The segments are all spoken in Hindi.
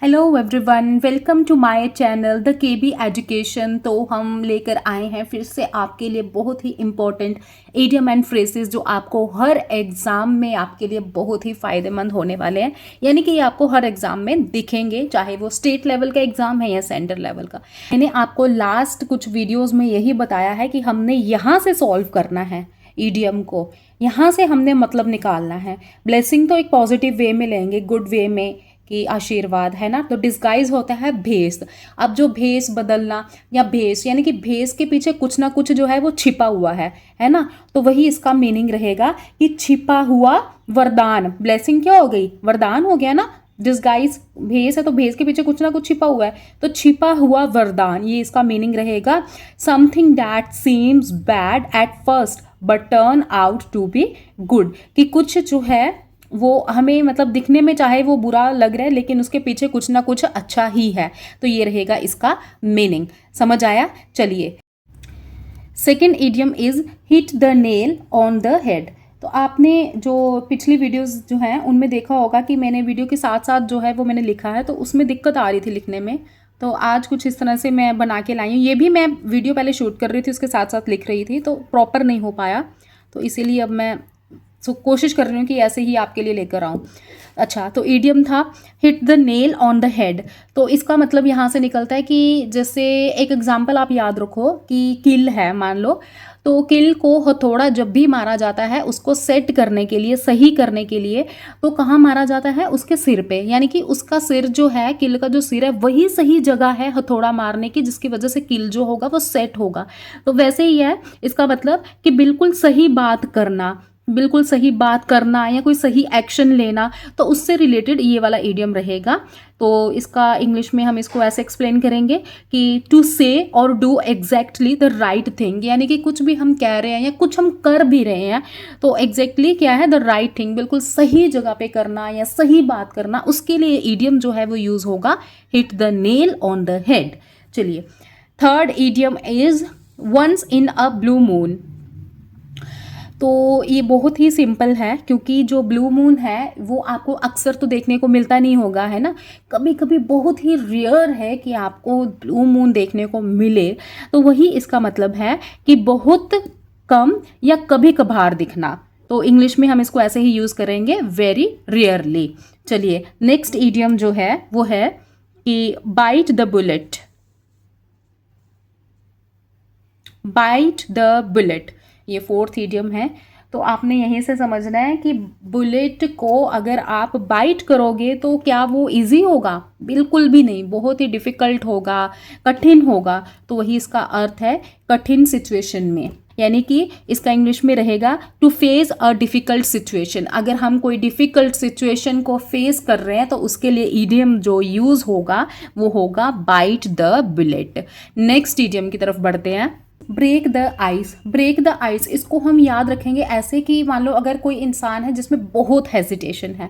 Hello everyone, welcome to my channel the KB education. तो हम लेकर आए हैं फिर से आपके लिए बहुत ही इम्पोर्टेंट इडियम एंड फ्रेजेस जो आपको हर एग्ज़ाम में आपके लिए बहुत ही फ़ायदेमंद होने वाले हैं। यानी कि ये आपको हर एग्ज़ाम में दिखेंगे, चाहे वो स्टेट लेवल का एग्ज़ाम है या सेंटर लेवल का। मैंने आपको लास्ट कुछ वीडियोज़ में यही बताया है कि हमने यहाँ से सॉल्व करना है ईडियम को, यहाँ से हमने मतलब निकालना है। ब्लेसिंग तो एक पॉजिटिव वे में लेंगे, गुड वे में, कि आशीर्वाद है ना। तो डिस्गाइज होता है भेस। अब जो भेस बदलना या भेस यानी कि भेस के पीछे कुछ ना कुछ जो है वो छिपा हुआ है ना। तो वही इसका मीनिंग रहेगा कि छिपा हुआ वरदान। ब्लेसिंग क्या हो गई? वरदान हो गया ना। डिस्गाइज भेस है तो भेस के पीछे कुछ ना कुछ छिपा हुआ है, तो छिपा हुआ वरदान, ये इसका मीनिंग रहेगा। Something that seems bad at first but turn out to be good, कि कुछ जो है वो हमें मतलब दिखने में चाहे वो बुरा लग रहा है लेकिन उसके पीछे कुछ ना कुछ अच्छा ही है। तो ये रहेगा इसका मीनिंग। समझ आया? चलिए, second idiom is hit the nail on the head. तो आपने जो पिछली वीडियोस जो हैं उनमें देखा होगा कि मैंने वीडियो के साथ साथ जो है वो मैंने लिखा है, तो उसमें दिक्कत आ रही थी लिखने में। तो आज कुछ इस तरह से मैं बना के लाई हूँ। ये भी मैं वीडियो पहले शूट कर रही थी, उसके साथ साथ लिख रही थी, तो प्रॉपर नहीं हो पाया। तो इसीलिए अब मैं कोशिश कर रही हूँ कि ऐसे ही आपके लिए लेकर आऊँ। अच्छा, तो ईडियम था hit the nail on the head. तो इसका मतलब यहाँ से निकलता है कि जैसे एक एग्जांपल आप याद रखो कि किल है, मान लो। तो किल को हथौड़ा जब भी मारा जाता है उसको सेट करने के लिए, सही करने के लिए, तो कहाँ मारा जाता है? उसके सिर पे। यानी कि उसका सिर जो है, किल का जो सिर है, वही सही जगह है हथौड़ा मारने की, जिसकी वजह से किल जो होगा वो सेट होगा। तो वैसे ही है इसका मतलब कि बिल्कुल सही बात करना, बिल्कुल सही बात करना या कोई सही एक्शन लेना, तो उससे रिलेटेड ये वाला इडियम रहेगा। तो इसका इंग्लिश में हम इसको ऐसे एक्सप्लेन करेंगे कि टू से और do exactly the right thing. यानी कि कुछ भी हम कह रहे हैं या कुछ हम कर भी रहे हैं तो एग्जैक्टली क्या है? द राइट थिंग, बिल्कुल सही जगह पे करना या सही बात करना, उसके लिए इडियम जो है वो यूज होगा hit the nail on the head. चलिए, third idiom is once in a blue moon. तो ये बहुत ही सिंपल है, क्योंकि जो ब्लू मून है वो आपको अक्सर तो देखने को मिलता नहीं होगा, है ना। कभी कभी बहुत ही रेयर है कि आपको ब्लू मून देखने को मिले। तो वही इसका मतलब है कि बहुत कम या कभी कभार दिखना। तो इंग्लिश में हम इसको ऐसे ही यूज़ करेंगे, वेरी रेयरली। चलिए, नेक्स्ट इडियम जो है वो है कि bite the bullet. Bite the bullet, ये फोर्थ इडियम है। तो आपने यहीं से समझना है कि बुलेट को अगर आप बाइट करोगे तो क्या वो इजी होगा? बिल्कुल भी नहीं, बहुत ही डिफिकल्ट होगा, कठिन होगा। तो वही इसका अर्थ है, कठिन सिचुएशन में। यानी कि इसका इंग्लिश में रहेगा to face a difficult situation. अगर हम कोई डिफिकल्ट सिचुएशन को फेस कर रहे हैं तो उसके लिए इडियम जो यूज होगा वो होगा bite the bullet. Next idiom की तरफ बढ़ते हैं, break the ice. Break the ice, इसको हम याद रखेंगे ऐसे कि मान लो अगर कोई इंसान है जिसमें बहुत हेजिटेशन है,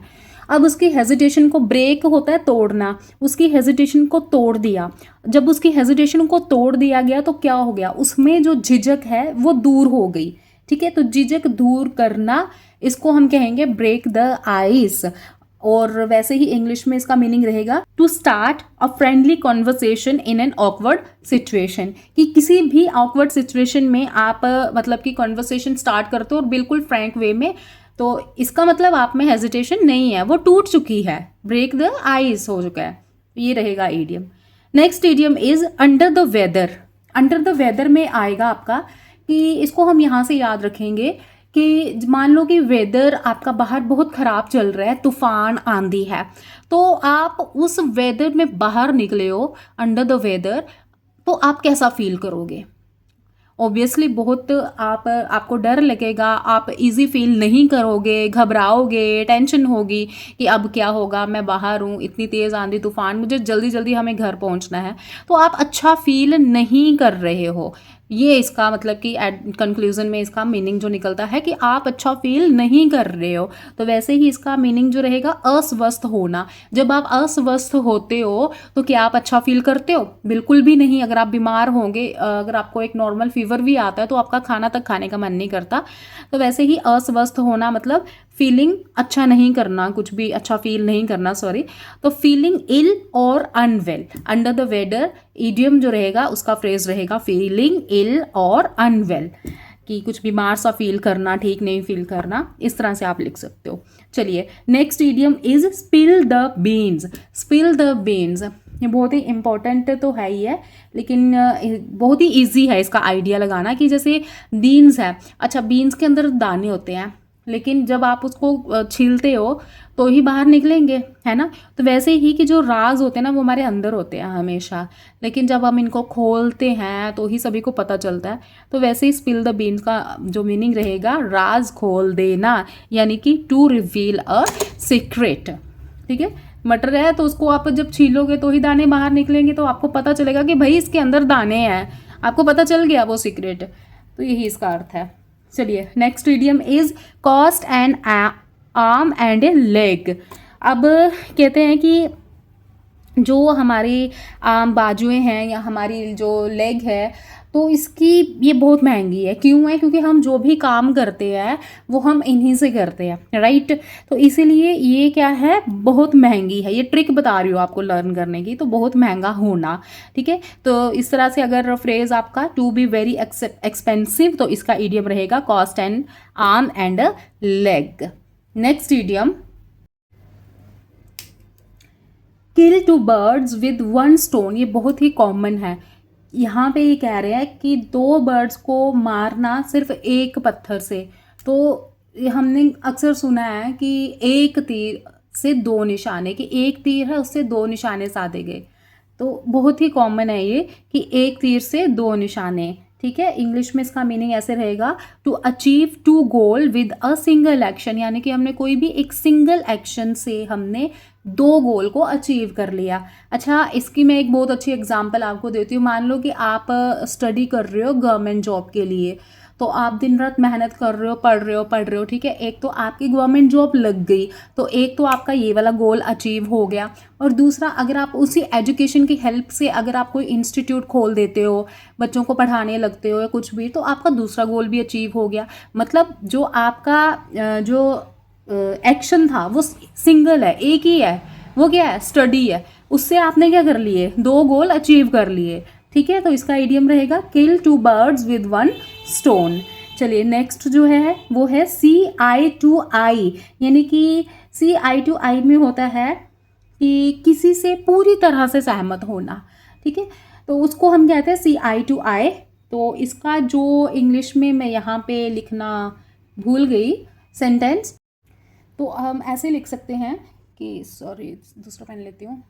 अब उसकी हेजिटेशन को, ब्रेक होता है तोड़ना, उसकी हेजिटेशन को तोड़ दिया। जब उसकी हेजिटेशन को तोड़ दिया गया तो क्या हो गया? उसमें जो झिझक है वो दूर हो गई। ठीक है, तो झिझक दूर करना, इसको हम कहेंगे ब्रेक द आइस। और वैसे ही इंग्लिश में इसका मीनिंग रहेगा to start a friendly conversation in an awkward situation, कि किसी भी ऑकवर्ड सिचुएशन में आप मतलब कि कॉन्वर्सेशन स्टार्ट करते हो और बिल्कुल फ्रैंक वे में। तो इसका मतलब आप में हेजिटेशन नहीं है, वो टूट चुकी है, ब्रेक द आइस हो चुका है। ये रहेगा idiom. Next idiom is under the weather. Under the weather में आएगा आपका कि इसको हम यहाँ से याद रखेंगे कि मान लो कि वेदर आपका बाहर बहुत ख़राब चल रहा है, तूफान आंधी है, तो आप उस वेदर में बाहर निकले हो, अंडर द वेदर, तो आप कैसा फील करोगे? ऑब्वियसली बहुत आपको डर लगेगा, आप इजी फील नहीं करोगे, घबराओगे, टेंशन होगी कि अब क्या होगा, मैं बाहर हूँ, इतनी तेज़ आंधी तूफान, मुझे जल्दी जल्दी हमें घर पहुँचना है। तो आप अच्छा फील नहीं कर रहे हो। ये इसका मतलब कि कंक्लूजन में इसका मीनिंग जो निकलता है कि आप अच्छा फील नहीं कर रहे हो। तो वैसे ही इसका मीनिंग जो रहेगा अस्वस्थ होना। जब आप अस्वस्थ होते हो तो क्या आप अच्छा फील करते हो? बिल्कुल भी नहीं। अगर आप बीमार होंगे, अगर आपको एक नॉर्मल फीवर भी आता है तो आपका खाना तक खाने का मन नहीं करता। तो वैसे ही अस्वस्थ होना मतलब फीलिंग अच्छा नहीं करना, कुछ भी अच्छा फील नहीं करना, सॉरी। तो फीलिंग इल और unwell, under the weather idiom जो रहेगा उसका फ्रेज रहेगा फीलिंग इल और अनवेल, कि कुछ बीमार सा फील करना, ठीक नहीं फील करना, इस तरह से आप लिख सकते हो। चलिए next idiom is spill the beans. Spill the beans ये बहुत ही इंपॉर्टेंट तो है ही है, लेकिन बहुत ही इजी है इसका आइडिया लगाना, कि जैसे बीन्स है, अच्छा बीन्स के अंदर दाने होते हैं, लेकिन जब आप उसको छीलते हो तो ही बाहर निकलेंगे, है ना। तो वैसे ही कि जो राज होते हैं ना वो हमारे अंदर होते हैं हमेशा, लेकिन जब हम इनको खोलते हैं तो ही सभी को पता चलता है। तो वैसे ही स्पिल द बीन्स का जो मीनिंग रहेगा राज खोल देना, यानी कि टू रिवील अ सीक्रेट। ठीक है, मटर है तो उसको आप जब छीलोगे तो ही दाने बाहर निकलेंगे, तो आपको पता चलेगा कि भाई इसके अंदर दाने हैं, आपको पता चल गया वो सीक्रेट। तो यही इसका अर्थ है। चलिए next idiom is cost an arm and A leg. अब कहते हैं कि जो हमारी बाजुएं हैं या हमारी जो लेग है, तो इसकी ये बहुत महंगी है। क्यों है? क्योंकि हम जो भी काम करते हैं वो हम इन्हीं से करते हैं, राइट। तो इसीलिए ये क्या है, बहुत महंगी है। ये ट्रिक बता रही हूँ आपको लर्न करने की, तो बहुत महंगा होना, ठीक है। तो इस तरह से अगर फ्रेज आपका टू बी वेरी एक्सपेंसिव, तो इसका इडियम रहेगा cost an arm and a leg. Next idiom kill two birds with one stone. ये बहुत ही कॉमन है। यहाँ पे ये कह रहे हैं कि दो बर्ड्स को मारना सिर्फ एक पत्थर से। तो हमने अक्सर सुना है कि एक तीर से दो निशाने, कि एक तीर है उससे दो निशाने साधे गए। तो बहुत ही कॉमन है ये कि एक तीर से दो निशाने, ठीक है। इंग्लिश में इसका मीनिंग ऐसे रहेगा to achieve two goal with a single action, यानी कि हमने कोई भी एक सिंगल एक्शन से हमने दो गोल को अचीव कर लिया। अच्छा, इसकी मैं एक बहुत अच्छी एग्जांपल आपको देती हूँ। मान लो कि आप स्टडी कर रहे हो गवर्नमेंट जॉब के लिए, तो आप दिन रात मेहनत कर रहे हो, पढ़ रहे हो, ठीक है। एक तो आपकी गवर्नमेंट जॉब लग गई, तो एक तो आपका ये वाला गोल अचीव हो गया। और दूसरा, अगर आप उसी एजुकेशन की हेल्प से अगर आप कोई इंस्टीट्यूट खोल देते हो, बच्चों को पढ़ाने लगते हो या कुछ भी, तो आपका दूसरा गोल भी अचीव हो गया। मतलब जो आपका जो एक्शन था वो सिंगल है, एक ही है, वो क्या है, स्टडी है। उससे आपने क्या कर लिए, दो गोल अचीव कर लिए, ठीक है। तो इसका इडियम रहेगा kill two birds with one stone. चलिए नेक्स्ट जो है वो है सी आई टू आई, यानी कि सी आई टू आई में होता है कि किसी से पूरी तरह से सहमत होना, ठीक है। तो उसको हम कहते हैं सी आई टू आई। तो इसका जो इंग्लिश में मैं यहाँ पे लिखना भूल गई सेंटेंस, तो हम ऐसे लिख सकते हैं कि, सॉरी दूसरा पेन लेती हूँ,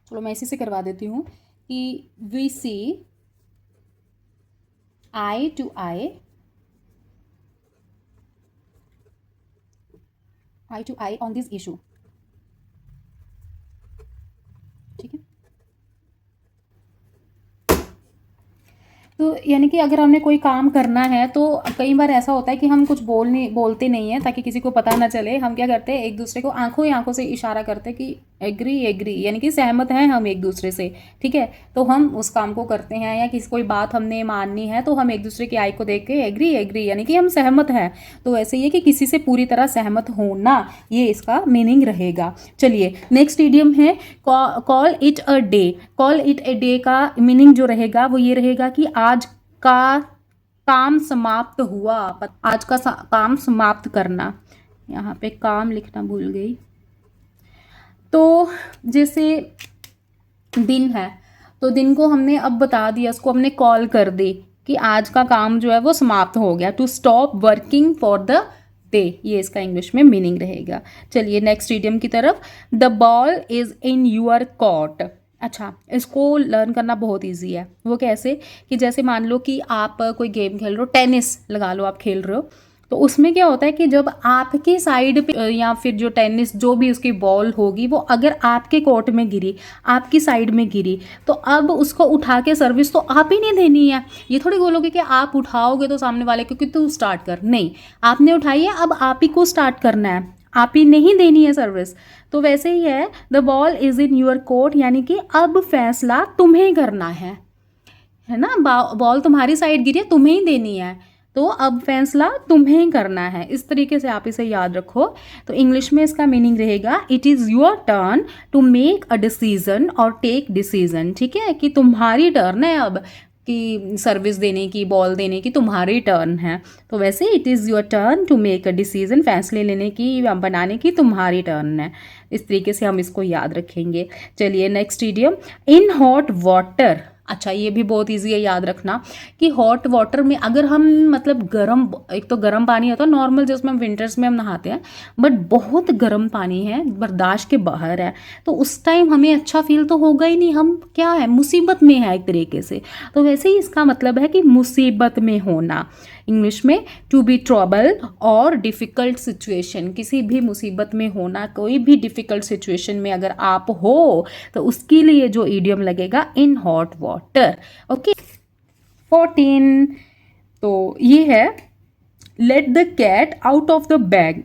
चलो मैं इसी से करवा देती हूँ, कि we see eye to eye on this issue, ठीक है। तो यानी कि अगर हमने कोई काम करना है, तो कई बार ऐसा होता है कि हम कुछ बोलते नहीं हैं ताकि किसी को पता ना चले। हम क्या करते हैं, एक दूसरे को आंखों ही आंखों से इशारा करते हैं कि एग्री, यानी कि सहमत हैं हम एक दूसरे से, ठीक है। तो हम उस काम को करते हैं, या किसी कोई बात हमने माननी है तो हम एक दूसरे की आई को देख के एग्री, यानी कि हम सहमत हैं। तो ऐसे ही कि किसी से पूरी तरह सहमत होना, ये इसका मीनिंग रहेगा। चलिए नेक्स्ट इडियम है call it a day. Call it a day का मीनिंग जो रहेगा वो ये रहेगा कि आज का काम समाप्त हुआ, आज का काम समाप्त करना। यहाँ पे काम लिखना भूल गई। तो जैसे दिन है, तो दिन को हमने अब बता दिया, उसको हमने कॉल कर दी कि आज का काम जो है वो समाप्त हो गया, to stop working for the day, ये इसका इंग्लिश में मीनिंग रहेगा। चलिए नेक्स्ट इडियम की तरफ, the ball is in your court. अच्छा, इसको लर्न करना बहुत इजी है। वो कैसे, कि जैसे मान लो कि आप कोई गेम खेल रहे हो, टेनिस लगा लो आप खेल रहे हो, तो उसमें क्या होता है कि जब आपकी साइड पे या फिर जो टेनिस जो भी उसकी बॉल होगी वो अगर आपके कोर्ट में गिरी, आपकी साइड में गिरी, तो अब उसको उठा के सर्विस तो आप ही नहीं देनी है। ये थोड़ी बोलोगे कि आप उठाओगे तो सामने वाले को कि तू स्टार्ट कर, नहीं, आपने उठाई है, अब आप ही को स्टार्ट करना है, आप ही नहीं देनी है सर्विस। तो वैसे ही है, the ball is in your court, यानी कि अब फैसला तुम्हें करना है ना। बॉल तुम्हारी साइड गिरी है, तुम्हें ही देनी है। तो अब फैसला तुम्हें करना है। इस तरीके से आप इसे याद रखो। तो इंग्लिश में इसका मीनिंग रहेगा it is your turn to make a decision और टेक डिसीजन। ठीक है, कि तुम्हारी टर्न है अब कि सर्विस देने की, बॉल देने की तुम्हारी टर्न है। तो वैसे it is your turn to make a decision, फैसले लेने की या बनाने की तुम्हारी टर्न है। इस तरीके से हम इसको याद रखेंगे। चलिए next idiom, in hot water. अच्छा, ये भी बहुत इजी है याद रखना कि हॉट वाटर में अगर हम मतलब गर्म, एक तो गर्म पानी होता है नॉर्मल जिसमें हम विंटर्स में हम नहाते हैं, बट बहुत गर्म पानी है, बर्दाश्त के बाहर है, तो उस टाइम हमें अच्छा फील तो होगा ही नहीं, हम क्या है, मुसीबत में है एक तरीके से। तो वैसे ही इसका मतलब है कि मुसीबत में होना। इंग्लिश में टू बी ट्रबल और डिफ़िकल्ट सिचुएशन, किसी भी मुसीबत में होना, कोई भी डिफ़िकल्ट सिचुएशन में अगर आप हो तो उसके लिए जो ईडियम लगेगा इन हॉट वाटर। ओके 14, तो ये है let the cat out of the bag.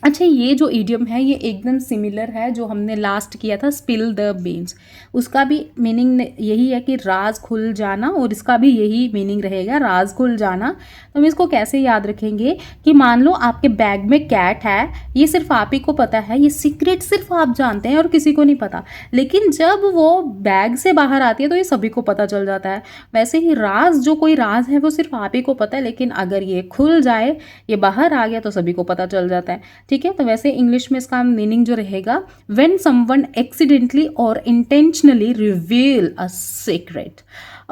अच्छा, ये जो ईडियम है ये एकदम सिमिलर है जो हमने लास्ट किया था स्पिल द बीन्स, उसका भी मीनिंग यही है कि राज खुल जाना, और इसका भी यही मीनिंग रहेगा, राज खुल जाना। तो हम इसको कैसे याद रखेंगे कि मान लो आपके बैग में कैट है, ये सिर्फ आप ही को पता है, ये सीक्रेट सिर्फ आप जानते हैं और किसी को नहीं पता, लेकिन जब वो बैग से बाहर आती है तो ये सभी को पता चल जाता है। वैसे ही राज, जो कोई राज है वो सिर्फ आप ही को पता है, लेकिन अगर ये खुल जाए, ये बाहर आ गया तो सभी को पता चल जाता है। ठीक है, तो वैसे इंग्लिश में इसका मीनिंग जो रहेगा व्हेन समवन एक्सीडेंटली और intentionally reveal a secret.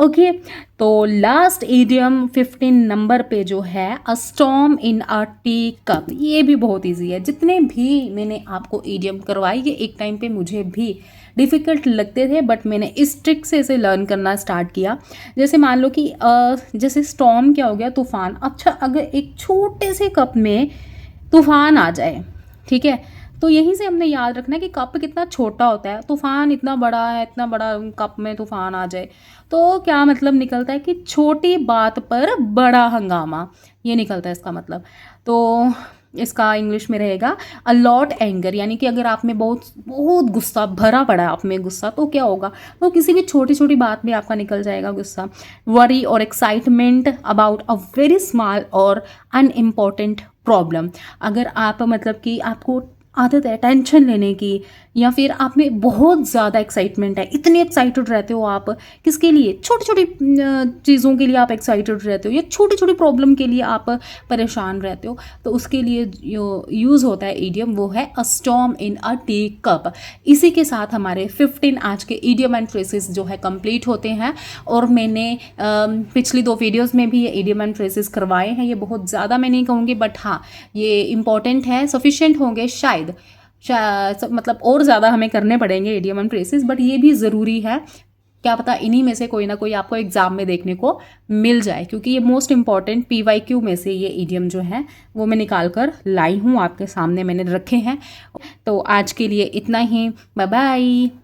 Okay, तो लास्ट इडियम 15 नंबर पे जो है अ स्टॉर्म इन अ टी कप। ये भी बहुत इजी है, जितने भी मैंने आपको इडियम करवाई ये एक टाइम पे मुझे भी डिफ़िकल्ट लगते थे, बट मैंने इस ट्रिक से इसे लर्न करना स्टार्ट किया। जैसे मान लो कि जैसे स्टॉर्म क्या हो गया, तूफान। अच्छा, अगर एक छोटे से कप में तूफान आ जाए, ठीक है, तो यहीं से हमने याद रखना है कि कप कितना छोटा होता है, तूफान इतना बड़ा है, इतना बड़ा कप में तूफान आ जाए तो क्या मतलब निकलता है कि छोटी बात पर बड़ा हंगामा, ये निकलता है इसका मतलब। तो इसका इंग्लिश में रहेगा अ लॉट एंगर, यानी कि अगर आप में बहुत बहुत गुस्सा भरा पड़ा है, आप में गुस्सा, तो क्या होगा, तो किसी भी छोटी छोटी बात में आपका निकल जाएगा गुस्सा। वरी और excitement about a very small और अनइम्पॉर्टेंट प्रॉब्लम, अगर आप मतलब कि आपको आदत है टेंशन लेने की, या फिर आप में बहुत ज़्यादा एक्साइटमेंट है, इतने एक्साइटेड रहते हो आप, किसके लिए, छोटी छोटी चीज़ों के लिए आप एक्साइटेड रहते हो, या छोटी छोटी प्रॉब्लम के लिए आप परेशान रहते हो, तो उसके लिए यूज़ होता है ईडियम, वो है अ स्टॉर्म इन अ टी कप। इसी के साथ हमारे 15 आज के ईडियम एंड फ्रेजेस जो है कंप्लीट होते हैं, और मैंने पिछली 2 वीडियोज़ में भी ये ईडियम एंड फ्रेजेस करवाए हैं। ये बहुत ज़्यादा मैं नहीं कहूँगी, बट हाँ ये इंपॉर्टेंट है, सफिशिएंट होंगे शायद मतलब, और ज़्यादा हमें करने पड़ेंगे इडियम एंड फ्रेजेस, बट ये भी ज़रूरी है, क्या पता इन्हीं में से कोई ना कोई आपको एग्जाम में देखने को मिल जाए, क्योंकि ये मोस्ट इंपॉर्टेंट PYQ में से ये इडियम जो है वो मैं निकाल कर लाई हूँ, आपके सामने मैंने रखे हैं। तो आज के लिए इतना ही, बाय बाय।